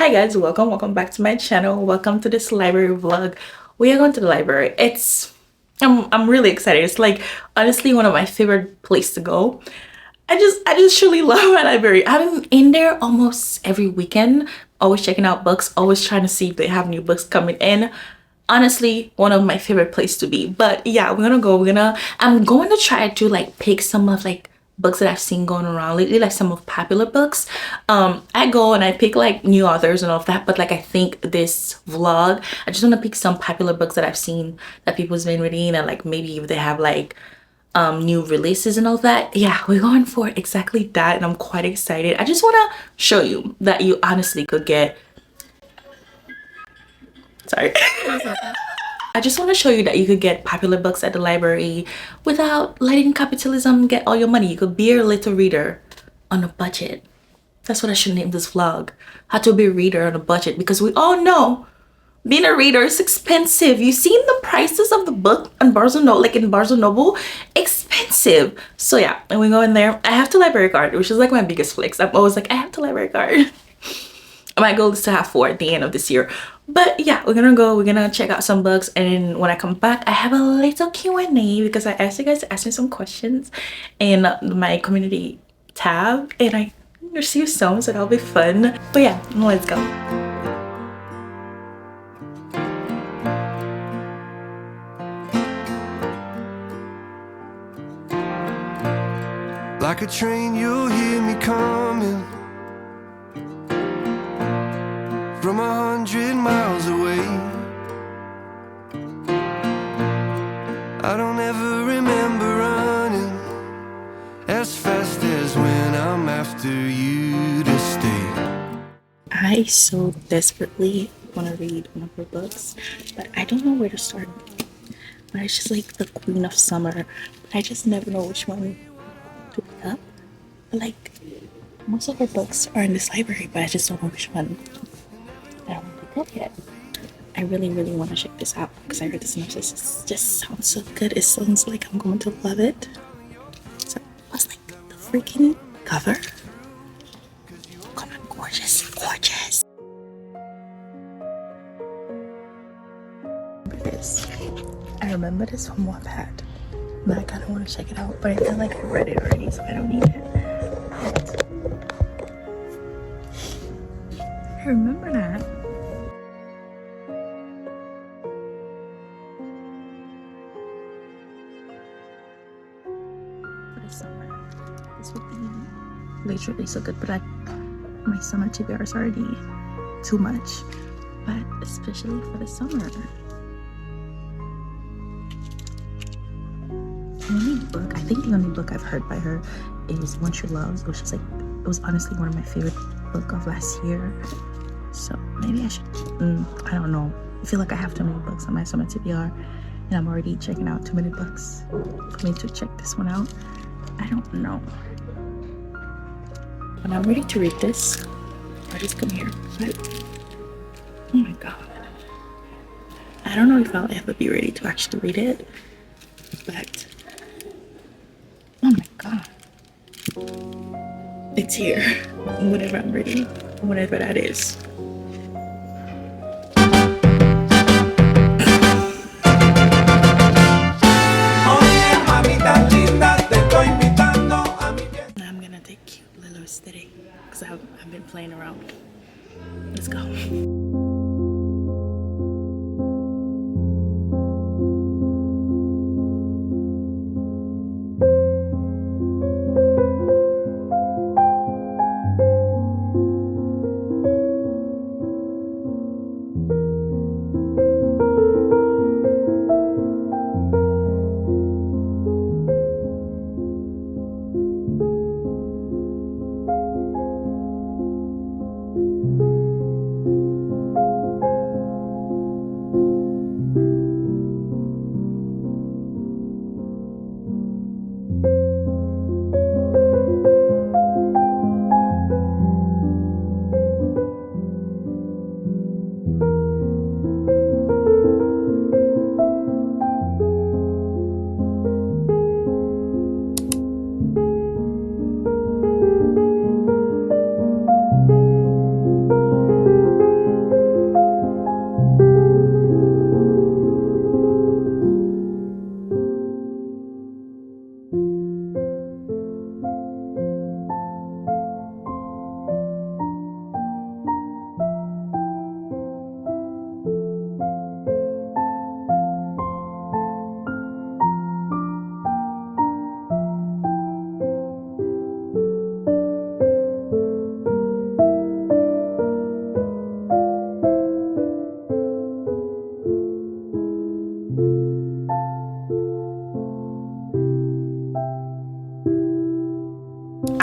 Hi guys, welcome back to my channel. Welcome to this library vlog. We are going to the library. I'm really excited. It's like honestly one of my favorite places to go. I just truly love my library. I'm in there almost every weekend, always checking out books, always trying to see if they have new books coming in. Honestly, one of my favorite places to be. But yeah, I'm going to try to like pick some of like books that I've seen going around lately, like some of popular books. I go and I pick like new authors and all of that, but like I think this vlog, I just want to pick some popular books that I've seen that people's been reading, and like maybe if they have like new releases and all that. Yeah, we're going for exactly that, and I'm quite excited. I just want to show you that you honestly could get, sorry. I just want to show you that you could get popular books at the library without letting capitalism get all your money. You could be a little reader on a budget. That's what I should name this vlog. How to be a reader on a budget, because we all know being a reader is expensive. You've seen the prices of the book on Barnes & Noble, like in Barnes & Noble, expensive. So yeah, and we go in there. I have the library card, which is like my biggest flex. I'm always like, I have the library card. My goal is to have 4 at the end of this year. But yeah, we're gonna check out some books, and when I come back I have a little Q&A because I asked you guys to ask me some questions in my community tab, and I received some, so that'll be fun. But yeah, let's go. Like a train, you'll hear me coming from 100 miles away. I don't ever remember running as fast as when I'm after you to stay. I so desperately want to read one of her books, but I don't know where to start. But it's just like the Queen of Summer, but I just never know which one to pick up. But like most of her books are in this library, but I just don't know which one I don't pick up yet. I really want to check this out because I heard the synopsis. It just sounds so good. It sounds like I'm going to love it. So what's like the freaking cover? Come on, gorgeous. I remember this from Wattpad, but I kind of want to check it out. But I feel like I read it already, so I don't need it. But I remember that. For the summer, this would be literally so good. But my summer TBR is already too much. But especially for the summer. I think the only book I've heard by her is One True Love, which is like, it was honestly one of my favorite book of last year. So maybe I should, I don't know. I feel like I have too many books on my summer TBR, and I'm already checking out too many books for me to check this one out. I don't know. When I'm ready to read this, I'll just come here. But, oh my god. I don't know if I'll ever be ready to actually read it, but oh my god, it's here whenever I'm ready, whenever that is. I'm gonna take cute little aesthetic because I've been playing around. Let's go.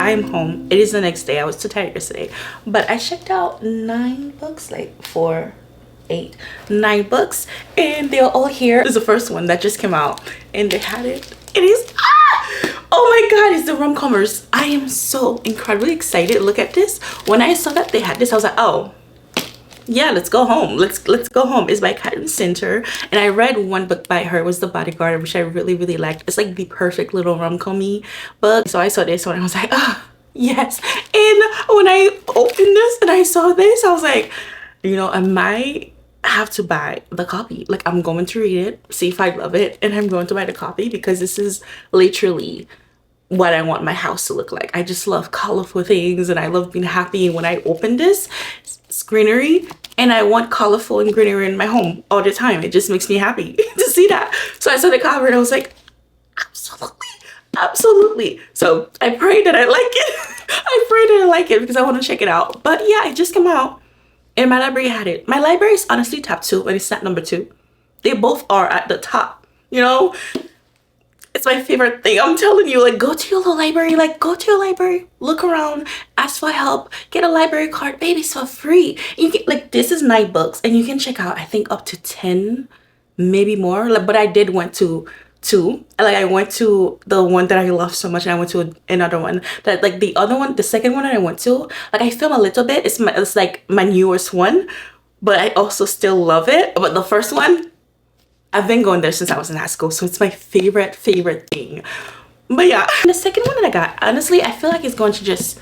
I am home. It is the next day. I was too tired yesterday, but I checked out 9 books, like 4, 8, 9 books, and they're all here. This is the first one that just came out, and they had it. It is oh my god, it's the rom-comers. I am so incredibly excited. Look at this. When I saw that they had this, I was like, oh yeah, let's go home. Let's go home. It's by Katherine Center, and I read one book by her. It was The Bodyguard, which I really liked. It's like the perfect little rom-com-y book. So I saw this one, I was like, oh yes. And when I opened this and I saw this, I was like, you know, I might have to buy the copy. Like, I'm going to read it, see if I love it, and I'm going to buy the copy, because this is literally what I want my house to look like. I just love colorful things, and I love being happy. And when I open this, it's greenery, and I want colorful and greenery in my home all the time. It just makes me happy to see that. So I saw the cover and I was like, absolutely. So I pray that I like it. I pray that I like it, because I want to check it out. But yeah, it just came out, and my library had it. My library is honestly top 2, and it's not number 2. They both are at the top, you know. It's my favorite thing. I'm telling you, like, go to your little library. Like, go to your library, look around, ask for help, get a library card. Baby, it's for free. You get, like, this is 9 books, and you can check out, I think, up to 10, maybe more. Like, but I did went to 2. Like, I went to the one that I love so much, and I went to another one that, like, the other one, the second one that I went to, like, I film a little bit. It's like my newest one, but I also still love it. But the first one, I've been going there since I was in high school, so it's my favorite thing. But yeah, the second one that I got, honestly, I feel like it's going to just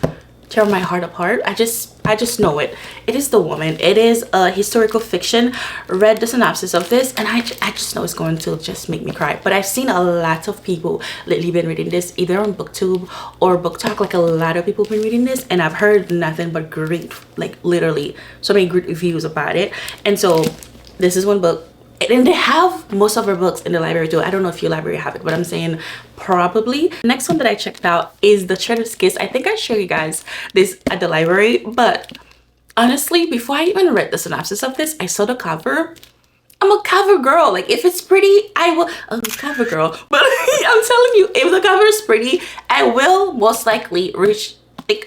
tear my heart apart. I just know it. It is The Woman. It is a historical fiction. Read the synopsis of this, and I just know it's going to just make me cry. But I've seen a lot of people lately been reading this, either on BookTube or Book Talk. Like, a lot of people been reading this, and I've heard nothing but great, like, literally so many great reviews about it. And so this is one book. And they have most of our books in the library too. I don't know if your library have it, but I'm saying probably. Next one that I checked out is The Traitor's Kiss. I think I showed you guys this at the library, but honestly, before I even read the synopsis of this, I saw the cover. I'm a cover girl. Like, if it's pretty, I will. I'm a cover girl. But I'm telling you, if the cover is pretty, I will most likely reach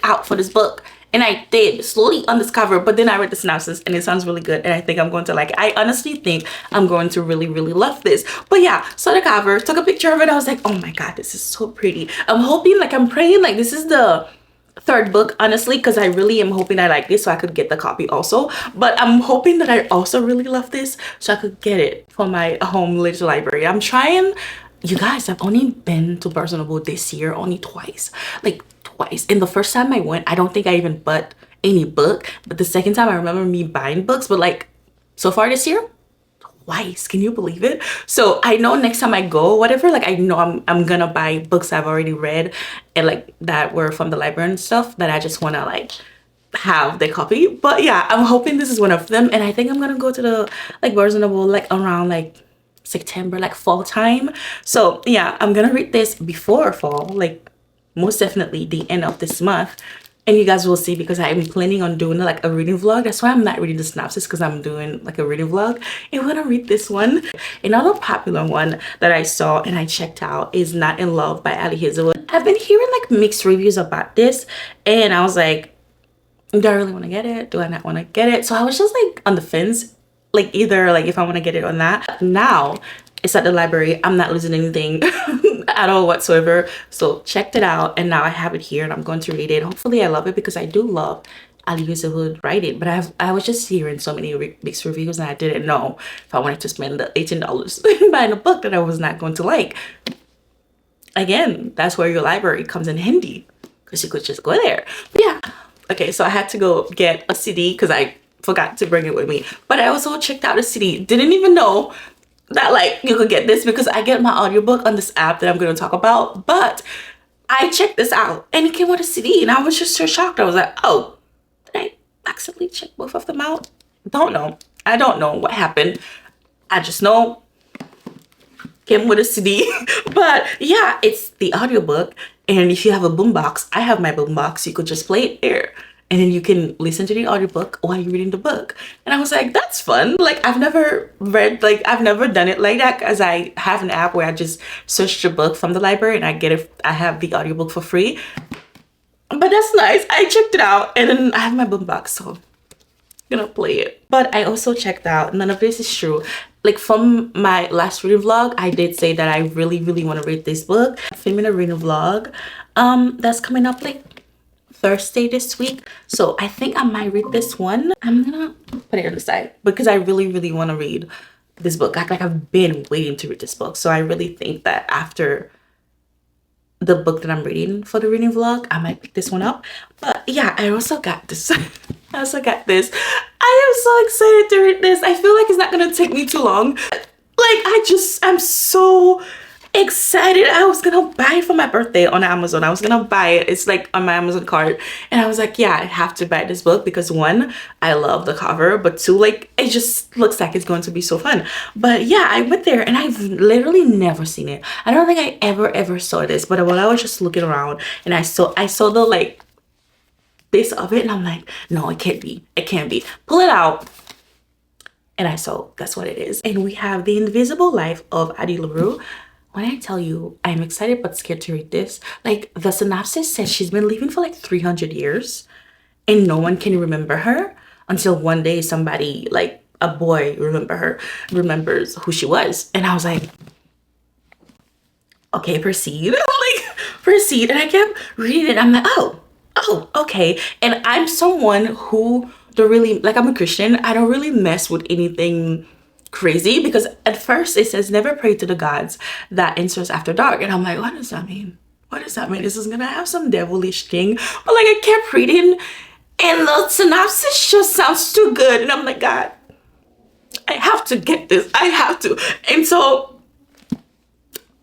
out for this book. And I did, slowly on this cover, but then I read the synopsis and it sounds really good, and I think I'm going to like it. I honestly think I'm going to really love this. But yeah, saw the cover, took a picture of it. I was like, oh my god, this is so pretty. I'm hoping, like, I'm praying, like, this is the 3rd book, honestly, because I really am hoping I like this so I could get the copy also. But I'm hoping that I also really love this so I could get it for my home little library. I'm trying. You guys, I've only been to Barnes & Noble this year only twice. Like, twice. And the first time I went, I don't think I even bought any book. But the second time, I remember me buying books. But, like, so far this year, twice. Can you believe it? So I know next time I go, whatever, like, I know I'm gonna buy books I've already read and, like, that were from the library and stuff, that I just want to, like, have the copy. But yeah, I'm hoping this is one of them. And I think I'm gonna go to the, like, Barnes & Noble, like, around, like, September, like, fall time. So yeah, I'm gonna read this before fall, like, most definitely the end of this month, and you guys will see, because I'm planning on doing, like, a reading vlog. That's why I'm not reading the synopsis, because I'm doing, like, a reading vlog. And we're gonna read this one. Another popular one that I saw and I checked out is Not in Love by Ali Hazelwood. I've been hearing, like, mixed reviews about this, and I was like, do I really want to get it? Do I not want to get it? So I was just, like, on the fence, like, either, like, if I want to get it or not. Now it's at the library. I'm not losing anything at all whatsoever. So checked it out, and now I have it here, and I'm going to read it. Hopefully I love it, because I do love Ali Hazelwood writing. But I was just hearing so many mixed reviews, and I didn't know if I wanted to spend the $18 buying a book that I was not going to like. Again, that's where your library comes in handy, because you could just go there. But yeah, okay, so I had to go get a CD because I forgot to bring it with me. But I also checked out a CD. Didn't even know that, like, you could get this, because I get my audiobook on this app that I'm going to talk about. But I checked this out, and it came with a CD, and I was just so shocked. I was like, oh, did I accidentally check both of them out? Don't know. I don't know what happened. I just know came with a CD. But yeah, it's the audiobook, and if you have a boombox, I have my boombox, you could just play it there, and then you can listen to the audiobook while you're reading the book. And I was like, that's fun. Like, I've never done it like that, because I have an app where I just search the book from the library and I have the audiobook for free. But that's nice. I checked it out, and then I have my boombox, so I'm gonna play it. But I also checked out, none of this is true, like from my last reading vlog, I did say that I really want to read this book. I'm filming a reading vlog that's coming up like Thursday this week, so I think I might read this one. I'm gonna put it on the side because I really want to read this book. Like I've been waiting to read this book, so I really think that after the book that I'm reading for the reading vlog, I might pick this one up. But yeah, I also got this. I also got this. I am so excited to read this. I feel like it's not gonna take me too long. Like I'm so excited. I was gonna buy it for my birthday on Amazon. I was gonna buy it. It's like on my Amazon card, and I was like, yeah, I have to buy this book because one, I love the cover, but two, like it just looks like it's going to be so fun. But yeah, I went there and I've literally never seen it. I don't think I ever saw this, but while I was just looking around and I saw the like base of it, and I'm like, no, it can't be. Pull it out. And I saw that's what it is. And we have The Invisible Life of Addie LaRue. When I tell you I'm excited but scared to read this, like the synopsis says she's been living for like 300 years and no one can remember her until one day somebody, like a boy, remembers who she was. And I was like, okay, proceed. Like proceed. And I kept reading it. I'm like, oh, okay. And I'm someone who don't really, like, I'm a Christian. I don't really mess with anything crazy because at first it says never pray to the gods that answers after dark, and I'm like, what does that mean? This is gonna have some devilish thing. But like I kept reading and the synopsis just sounds too good, and I'm like, God, I have to get this. I have to. And so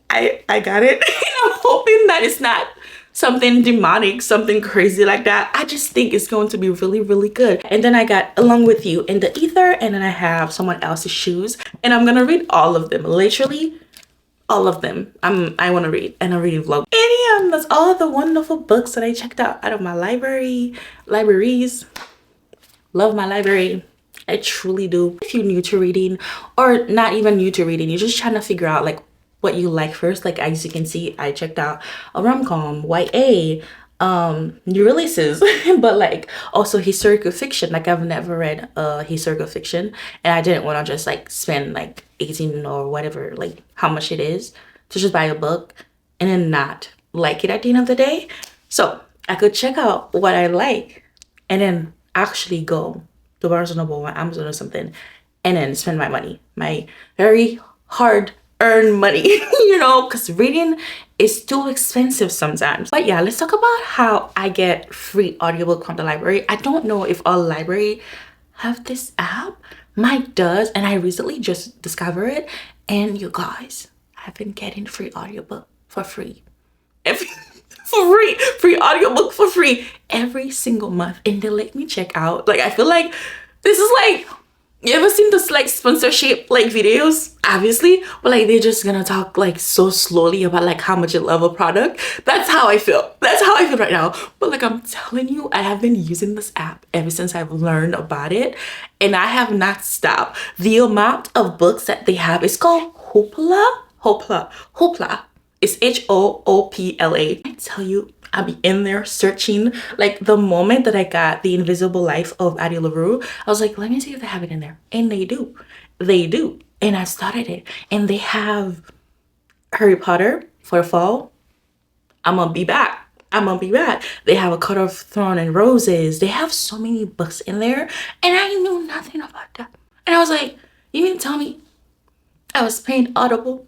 I got it. And I'm hoping that it's not something demonic, something crazy like that. I just think it's going to be really good. And then I got Along With You in the Ether, and then I have Someone Else's Shoes, and I'm gonna read all of them, literally all of them. I want to read, and I'm reading vlog. And that's all the wonderful books that I checked out of my libraries. Love my library. I truly do. If you're new to reading, or not even new to reading, you're just trying to figure out like what you like first. Like as you can see, I checked out a rom-com, YA, new releases, but like also historical fiction. Like I've never read historical fiction, and I didn't want to just like spend like 18 or whatever, like how much it is to just buy a book and then not like it at the end of the day. So I could check out what I like and then actually go to Barnes & Noble or Amazon or something and then spend my money, my very hard earn money, you know, because reading is too expensive sometimes. But yeah, let's talk about how I get free audiobook from the library. I don't know if all library have this app. Mine does, and I recently just discovered it. And you guys, I've been getting free audiobook for free. Free audiobook for free every single month, and they let me check out. Like I feel like this is like, you ever seen those like sponsorship like videos? Obviously, but like they're just gonna talk like so slowly about like how much you love a product. That's how I feel. That's how I feel right now. But like I'm telling you, I have been using this app ever since I've learned about it, and I have not stopped. The amount of books that they have is called Hoopla. It's HOOPLA. I tell you, I'll be in there searching. Like the moment that I got The Invisible Life of Addie LaRue, I was like, let me see if they have it in there. And they do. And I started it. And they have Harry Potter for fall. I'm gonna be back. They have A Court of Thorns and Roses. They have so many books in there. And I knew nothing about that. And I was like, you mean to tell me I was paying Audible?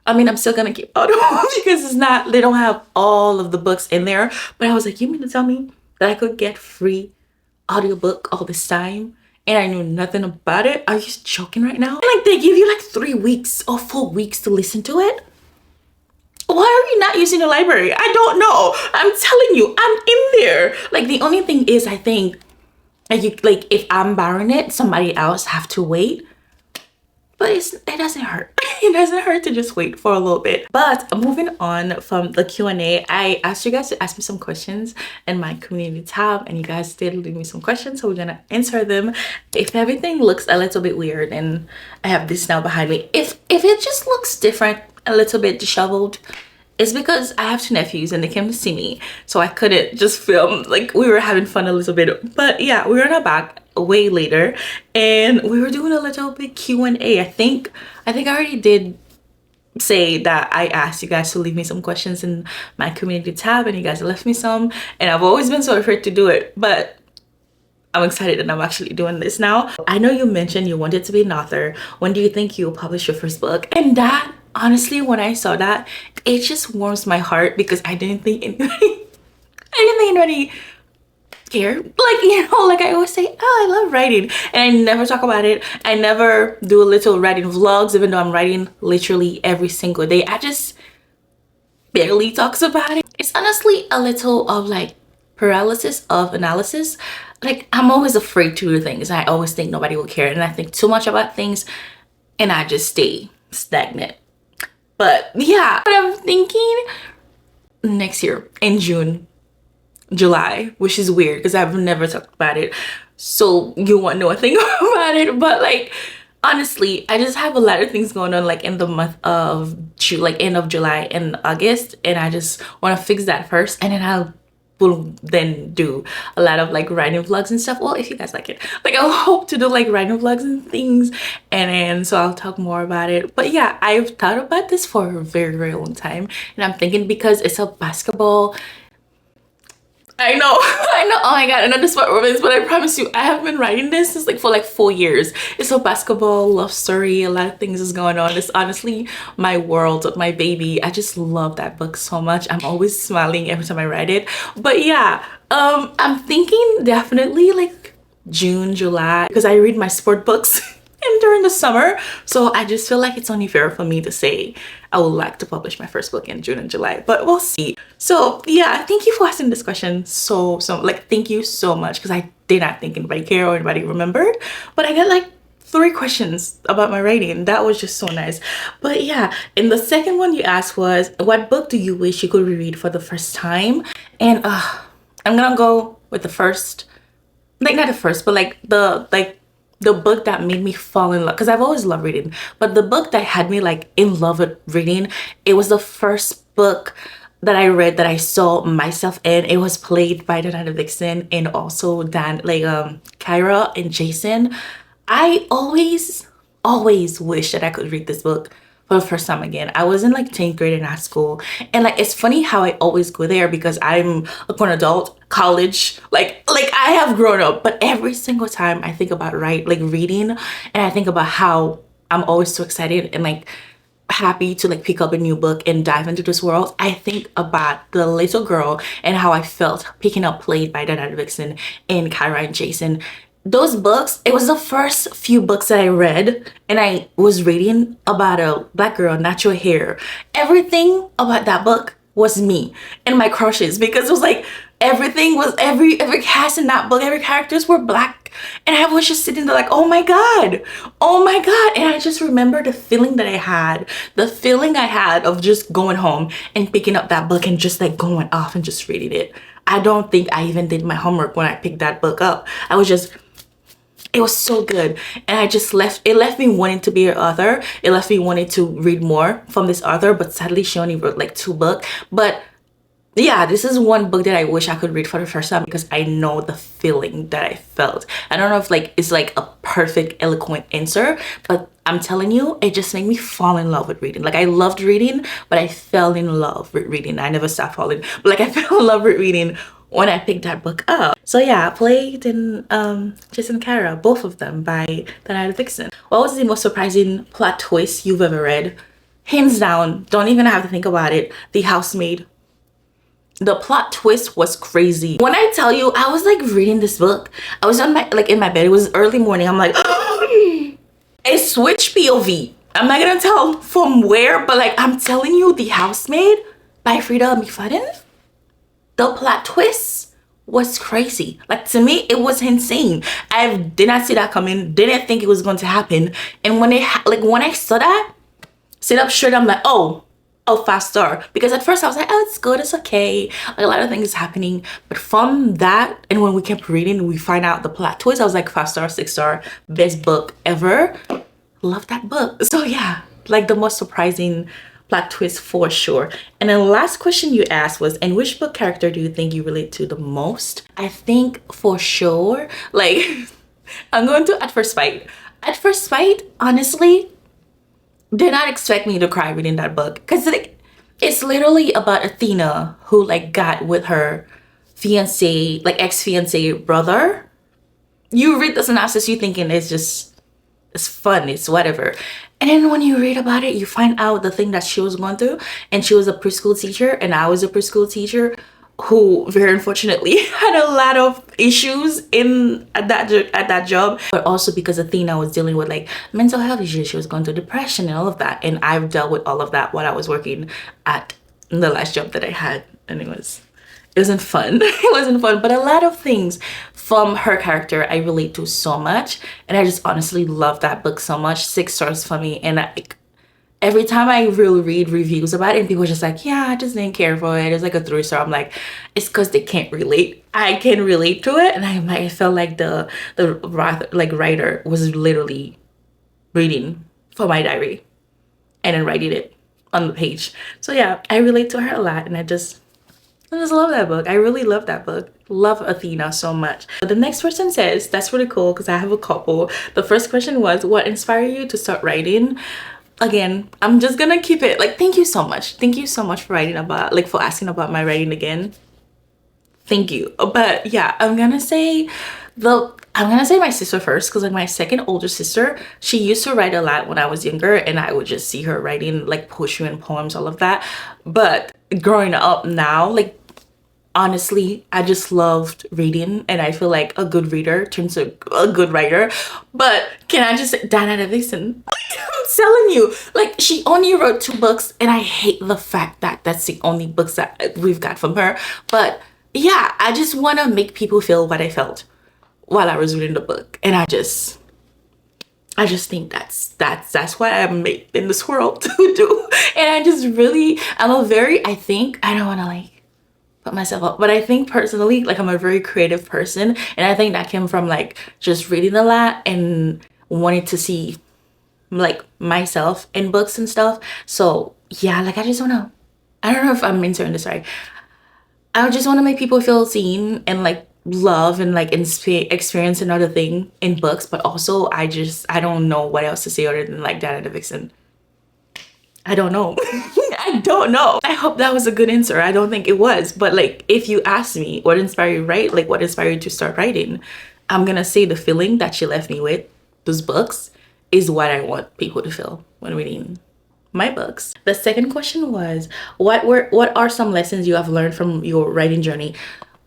I mean, I'm still gonna keep Audible because it's not, they don't have all of the books in there. But I was like, you mean to tell me that I could get free audiobook all this time and I knew nothing about it? Are you joking right now? Like they give you like 3 weeks or 4 weeks to listen to it. Why are you not using the library? I don't know. I'm telling you, I'm in there. Like the only thing is, I think like if I'm borrowing it, somebody else have to wait. But it doesn't hurt. It doesn't hurt to just wait for a little bit. But moving on from the Q&A, I asked you guys to ask me some questions in my community tab, and you guys did leave me some questions, so we're gonna answer them. If everything looks a little bit weird, and I have this now behind me, if it just looks different, a little bit disheveled, It's because I have two nephews and they came to see me, so I couldn't just film. Like, we were having fun a little bit, but yeah, we were in our back way later and we were doing a little bit Q&A. I think I already did say that I asked you guys to leave me some questions in my community tab, and you guys left me some, and I've always been so afraid to do it, but I'm excited that I'm actually doing this now. I know you mentioned you wanted to be an author. When do you think you'll publish your first book? And that, honestly, when I saw that, it just warms my heart, because I didn't think anybody cared. Like, you know, like I always say, oh, I love writing, and I never talk about it. I never do a little writing vlogs, even though I'm writing literally every single day. I just barely talks about it. It's honestly a little of like paralysis of analysis. Like, I'm always afraid to do things. I always think nobody will care, and I think too much about things, and I just stay stagnant. But yeah, but I'm thinking next year in June, July, which is weird because I've never talked about it, so you won't know a thing about it. But like, honestly, I just have a lot of things going on, like in the month of June, like end of July and August, and I just want to fix that first, and then I will then do a lot of like writing vlogs and stuff. Well, if you guys like it, like I hope to do like writing vlogs and things, and then so I'll talk more about it. But yeah, I've thought about this for a very long time, and I'm thinking because it's a basketball. I know, oh my god, I know this part romance, but I promise you, I have been writing this since like for like 4 years. It's a basketball love story, a lot of things is going on. It's honestly my world, my baby. I just love that book so much. I'm always smiling every time I write it. But yeah, I'm thinking definitely like June, July, because I read my sport books and during the summer, so I just feel like it's only fair for me to say I would like to publish my first book in June and July, but we'll see. So yeah, thank you for asking this question. So like, thank you so much, because I did not think anybody cared or anybody remembered, but I got like 3 questions about my writing. That was just so nice. But yeah, and the second one you asked was, what book do you wish you could reread for the first time? And I'm gonna go with the first, like not the first, but like the book that made me fall in love, because I've always loved reading, but the book that had me like in love with reading, it was the first book that I read that I saw myself in. It was played by Donald Dixon and also Kyra and Jason. I always wish that I could read this book for the first time again. I was in like 10th grade in high school, and like it's funny how I always go there because I'm a grown adult, college, like I have grown up, but every single time I think about reading, and I think about how I'm always so excited and like happy to like pick up a new book and dive into this world, I think about the little girl and how I felt picking up Played by Donald Dixon and Kyra and Jason. Those books, it was the first few books that I read, and I was reading about a black girl, natural hair. Everything about that book was me and my crushes, because it was like everything was every cast in that book, every characters were black, and I was just sitting there like, oh my god, and I just remember the feeling that I had, of just going home and picking up that book and just like going off and just reading it. I don't think I even did my homework when I picked that book up. It was so good, and it left me wanting to be an author. It left me wanting to read more from this author, but sadly she only wrote like 2 books. But yeah, this is one book that I wish I could read for the first time, because I know the feeling that I felt. I don't know if like it's like a perfect eloquent answer, but I'm telling you, it just made me fall in love with reading. Like, I loved reading, but I fell in love with reading. I never stopped falling, but like I fell in love with reading when I picked that book up. So yeah, Played and Jason Kyra, both of them by Donald Dixon. What was the most surprising plot twist you've ever read? Hands down, don't even have to think about it, The Housemaid. The plot twist was crazy. When I tell you, I was like reading this book, I was on my in my bed, it was early morning, I'm like it switched POV. I'm not gonna tell from where, but like I'm telling you, The Housemaid by Frida McFadden, the plot twist was crazy. Like, to me, it was insane. I did not see that coming, didn't think it was going to happen, and when when I saw that, sit up straight, I'm like, oh, 5-star. Because at first I was like, oh, it's good, it's okay, like a lot of things happening, but from that, and when we kept reading, we find out the plot twist, I was like 5-star, 6-star, best book ever. Love that book. So yeah, like the most surprising plot twist for sure. And then the last question you asked was, in which book character do you think you relate to the most? I think for sure, like, I'm going to At First Fight. At First Fight, honestly, did not expect me to cry reading that book, because like, it's literally about Athena who like got with her fiance, like ex-fiance brother. You read the synopsis, you thinking it's fun, it's whatever. And then when you read about it, you find out the thing that she was going through. And she was a preschool teacher, and I was a preschool teacher who very unfortunately had a lot of issues at that job. But also because Athena was dealing with like mental health issues, she was going through depression and all of that. And I've dealt with all of that while I was working at the last job that I had. And it wasn't fun. It wasn't fun, but a lot of things from her character I relate to so much, and I just honestly love that book so much. 6 stars for me. And every time I really read reviews about it and people are just like, yeah, I just didn't care for it, it's like a 3-star, I'm like, it's because they can't relate. I can relate to it. And I felt like the writer was literally reading from my diary and then writing it on the page. So yeah, I relate to her a lot, and I just love that book. I really love that book. Love Athena so much. The next person says, that's really cool because I have a couple. The first question was, what inspired you to start writing? Again, I'm just gonna keep it like, thank you so much. Thank you so much for writing about, like, for asking about my writing again. Thank you. But yeah, I'm gonna say my sister first, because like my second older sister, she used to write a lot when I was younger, and I would just see her writing like poetry and poems, all of that. But growing up now, like, honestly, I just loved reading, and I feel like a good reader turns to a good writer. But can I just say, Diana Dixon, I'm telling you, like, she only wrote 2 books, and I hate the fact that that's the only books that we've got from her. But yeah, I just want to make people feel what I felt while I was reading the book, and I just think that's what I'm made in this world to do. And I just really, I don't want to like put myself up, but I think personally, like, I'm a very creative person, and I think that came from like just reading a lot and wanting to see like myself in books and stuff. So yeah, like, I don't know if I'm answering this right. I just want to make people feel seen and like love and like experience another thing in books. But also I don't know what else to say other than like Diana Dixon. I don't know. I don't know. I hope that was a good answer. I don't think it was, but like, if you ask me what inspired you to write, like what inspired you to start writing, I'm gonna say the feeling that she left me with, those books, is what I want people to feel when reading my books. The second question was, what are some lessons you have learned from your writing journey?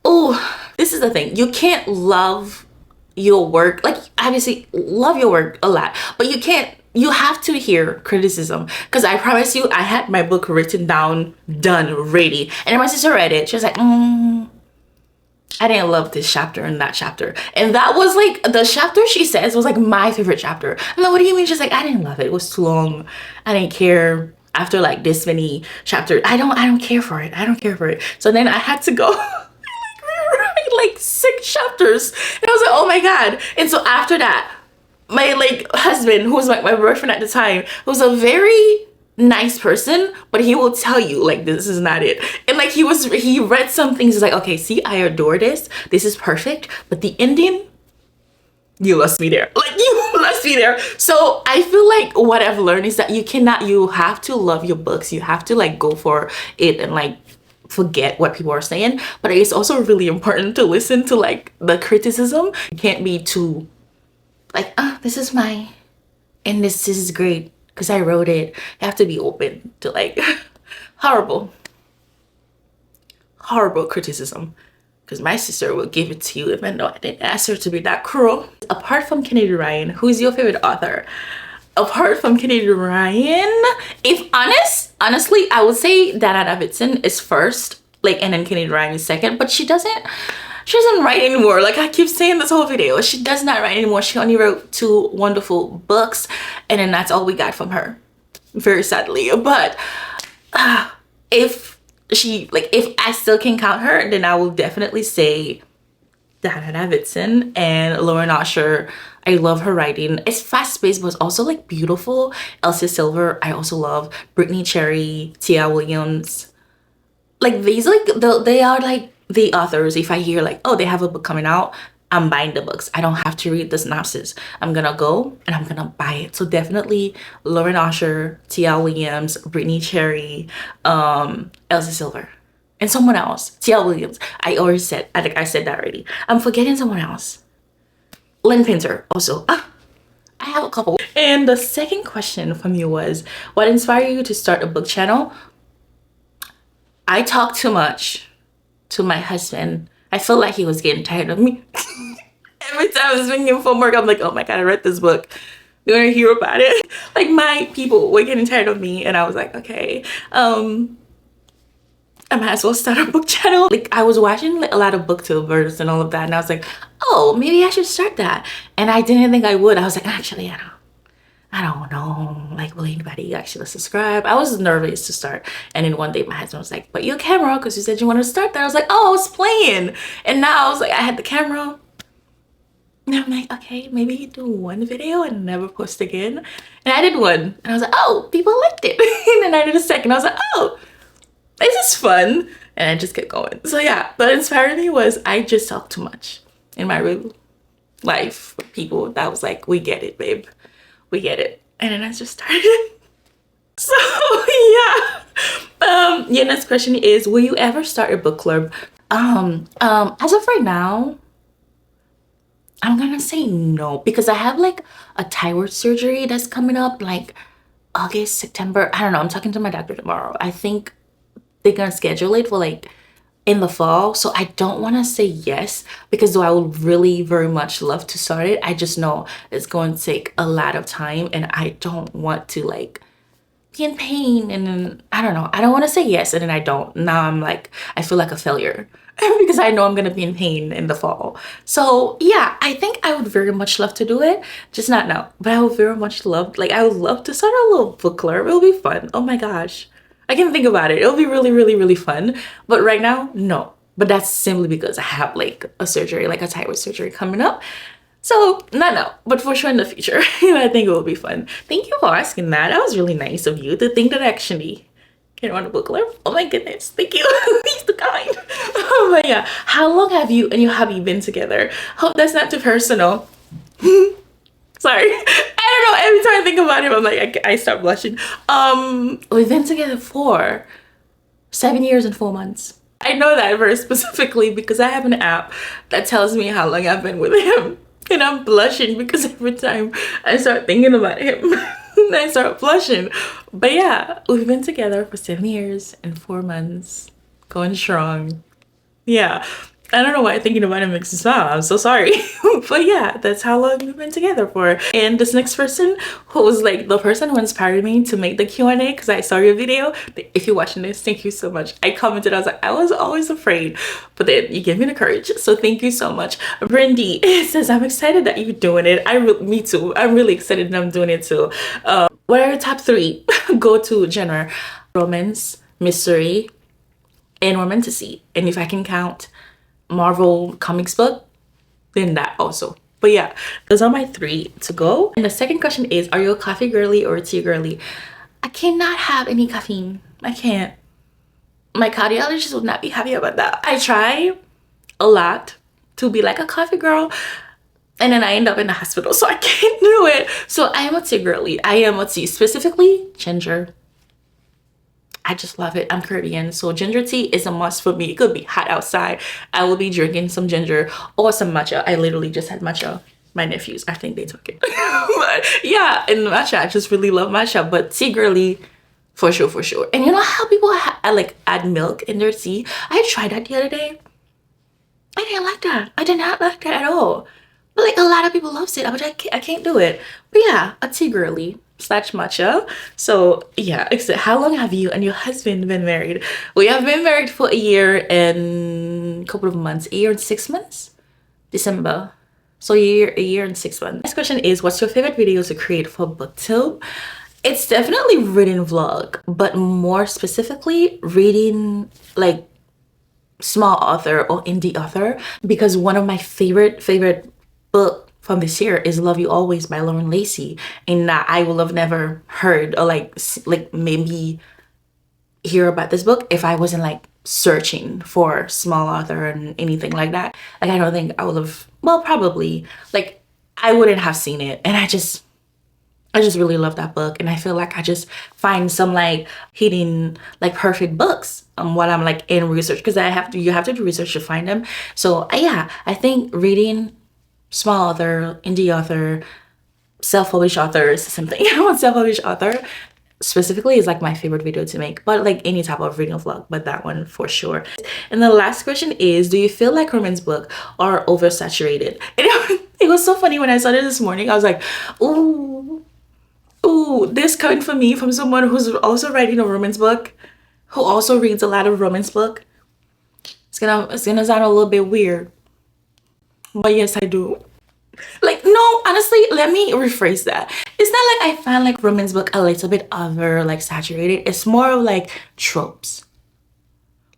Oh, this is the thing. You can't love your work, like, obviously love your work a lot, but you have to hear criticism. Because I promise you, I had my book written down, done, ready, and then my sister read it. She was like, I didn't love this chapter and that chapter. And that was like, the chapter she says was like my favorite chapter. I'm like, what do you mean? She's like, I didn't love it. It was too long. I didn't care. After like this many chapters, I don't care for it. I don't care for it. So then I had to go rewrite like 6 chapters. And I was like, oh my God. And so after that, my like husband, who was like my boyfriend at the time, was a very nice person, but he will tell you like, this is not it. And like, he read some things, he's like, okay, see, I adore this is perfect, but the ending, you lost me there. Like, you lost me there. So I feel like what I've learned is that you have to love your books. You have to like go for it and like forget what people are saying. But it's also really important to listen to like the criticism. You can't be too like, this is mine and this is great because I wrote it. You have to be open to like horrible criticism, because my sister will give it to you even though I didn't ask her to be that cruel. Apart from Kennedy Ryan, who's your favorite author? Apart from Kennedy Ryan, if honestly, I would say Diana Davidson is first, like, and then Kennedy Ryan is second, but she doesn't write anymore. Like, I keep saying this whole video, she does not write anymore. She only wrote 2 wonderful books, and then that's all we got from her, very sadly. But if I still can count her, then I will definitely say Diana Davidson and Lauren Usher. I love her writing. It's fast-paced, but it's also like beautiful. 𝐤𝐤𝐿, I also love. Brittany Cherry, Tia Williams. Like these, like they are like the authors. If I hear like, oh, they have a book coming out, I'm buying the books. I don't have to read the synopsis. I'm gonna go and I'm gonna buy it. So definitely Lauren Usher, Tia Williams, Brittany Cherry, 𝐤𝐿, and someone else. Tia Williams. I already said, I think I said that already. I'm forgetting someone else. Lynn Pinter also. I have a couple. And the second question from you was, what inspired you to start a book channel? I talk too much to my husband. I feel like he was getting tired of me. Every time I was bringing him from work, I'm like, oh my God, I read this book. You want to hear about it? Like my people were getting tired of me, and I was like, okay, I might as well start a book channel. Like I was watching like a lot of booktubers and all of that, and I was like, oh, maybe I should start that. And I didn't think I would. I was like, actually, I don't know, like, will anybody actually subscribe? I was nervous to start. And then one day my husband was like, but you a camera, because you said you want to start that. I was like, oh, I was playing. And now I was like, I had the camera. And I'm like, okay, maybe you do one video and never post again. And I did one. And I was like, oh, people liked it. And then I did a second. I was like, oh, this is fun. And I just kept going. So yeah, what inspired me was I just talk too much in my real life. People that was like, we get it, babe. We get it. And then I just started. So yeah. Your next question is, will you ever start a book club? As of right now, I'm gonna say no, because I have like a thyroid surgery that's coming up like August, September. I don't know. I'm talking to my doctor tomorrow. I think they're gonna schedule it for like in the fall. So I don't want to say yes, because though I would really very much love to start it, I just know it's going to take a lot of time, and I don't want to like be in pain. And then I don't know, I don't want to say yes and then I don't. Now I'm like, I feel like a failure because I know I'm gonna be in pain in the fall. So yeah, I think I would very much love to do it, just not now. But I would very much love, like, I would love to start a little book club. It'll be fun. Oh my gosh, I can think about it. It'll be really, really, really fun. But right now, no. But that's simply because I have like a surgery, like a thyroid surgery coming up. So not now, but for sure in the future. I think it will be fun. Thank you for asking that. That was really nice of you to think that I actually can run a book club. Oh my goodness, thank you. He's too kind. Oh my God. How long have you and your hubby been together? Hope that's not too personal. Sorry. I don't know. Every time I think about him, I'm like, I start blushing. We've been together for 7 years and 4 months. I know that very specifically because I have an app that tells me how long I've been with him. And I'm blushing because every time I start thinking about him, I start blushing. But yeah, we've been together for 7 years and 4 months. Going strong. Yeah. I don't know why thinking about it makes me smile. I'm so sorry. But yeah, that's how long we've been together for. And this next person, who was like the person who inspired me to make the Q&A, because I saw your video. If you're watching this, thank you so much. I commented, I was like, I was always afraid, but then you gave me the courage. So thank you so much. Brandy says, I'm excited that you're doing it. Me too. I'm really excited that I'm doing it too. What are your top 3 go-to genre? Romance, mystery, and romantasy. And if I can count Marvel comics book, then that also. But yeah, those are my 3 to go. And the second question is, are you a coffee girly or a tea girly? I cannot have any caffeine. I can't. My cardiologist would not be happy about that. I try a lot to be like a coffee girl, and then I end up in the hospital, so I can't do it. So I am a tea girly. I am a tea, specifically ginger. I just love it. I'm Caribbean, so ginger tea is a must for me. It could be hot outside, I will be drinking some ginger or some matcha. I literally just had matcha. My nephews, I think they took it. But yeah, and matcha, I just really love matcha. But tea girly, for sure, for sure. And you know how people like add milk in their tea? I tried that the other day. I didn't like that. I did not like that at all. But like a lot of people loves it, but I can't do it. But yeah, a tea girly / matcha. So yeah, how long have you and your husband been married? We have been married for a year and a couple of months. A year and 6 months? December. So a year and 6 months. Next question is, what's your favorite video to create for BookTube? It's definitely reading vlog, but more specifically reading like small author or indie author, because one of my favorite book from this year is Love You Always by Lauren Lacey, and that I will have never heard or like maybe hear about this book if I wasn't like searching for small author and anything like that. Like I don't think I would have, well, probably, like I wouldn't have seen it. And I just really love that book, and I feel like I just find some like hidden like perfect books while I'm like in research, because you have to do research to find them. So yeah, I think reading small author, indie author, self-published authors, something self-published author specifically is like my favorite video to make, but like any type of reading vlog, but that one for sure. And the last question is, do you feel like romance books are oversaturated? And it was so funny when I saw it this morning. I was like, ooh, this coming from me, from someone who's also writing a romance book, who also reads a lot of romance book. It's gonna sound a little bit weird, but yes, I do. Like, no, honestly, let me rephrase that. It's not like I find like romance book a little bit over like saturated. It's more of like tropes.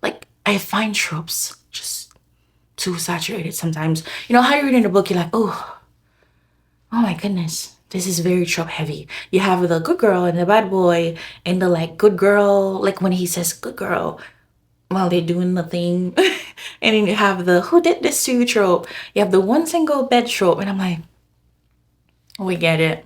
Like I find tropes just too saturated sometimes. You know how you're reading a book, you're like, oh my goodness, this is very trope heavy. You have the good girl and the bad boy and the like good girl, like when he says good girl while they're doing the thing. And then you have the who did this to you trope. You have the one single bed trope. And I'm like, we get it.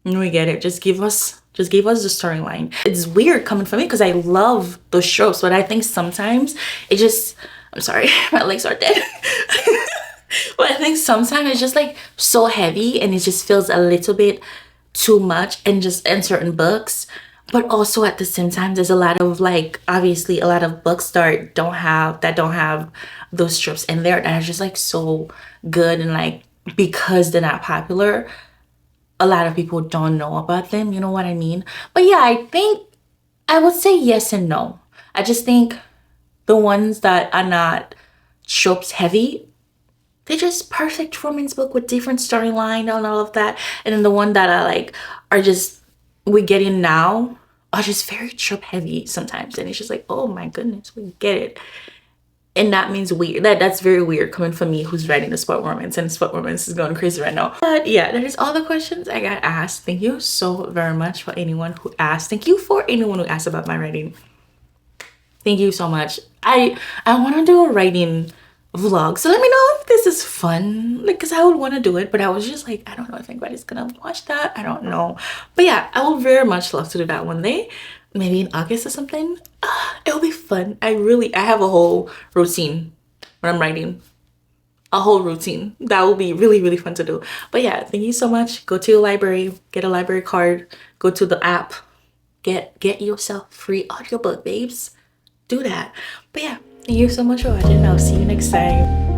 Just give us the storyline. It's weird coming from me because I love those tropes, but I think sometimes it just, I'm sorry, my legs are dead. But I think sometimes it's just like so heavy and it just feels a little bit too much in certain books. But also at the same time, there's a lot of like, obviously a lot of books that don't have those tropes in there that are just like so good, and like because they're not popular, a lot of people don't know about them, you know what I mean? But yeah, I think I would say yes and no. I just think the ones that are not tropes heavy, they're just perfect romance book with different storyline and all of that. And then the one that are just we get in now are just very trope heavy sometimes, and it's just like, oh my goodness, we get it. And that means weird. That's very weird coming from me who's writing the sport romance, and sport romance is going crazy right now. But yeah, that is all the questions I got asked. Thank you so very much for anyone who asked. Thank you for anyone who asked about my writing. Thank you so much. I want to do a writing vlog, so let me know if this is fun, like, because I would want to do it, but I was just like, I don't know if anybody's gonna watch that. I don't know, but yeah, I would very much love to do that one day, maybe in August or something. It'll be fun. I have a whole routine when I'm writing, a whole routine that will be really fun to do. But yeah, thank you so much. Go to your library, get a library card, go to the app, get yourself free audiobook, babes. Do that. But yeah, thank you so much for watching. I'll see you next time.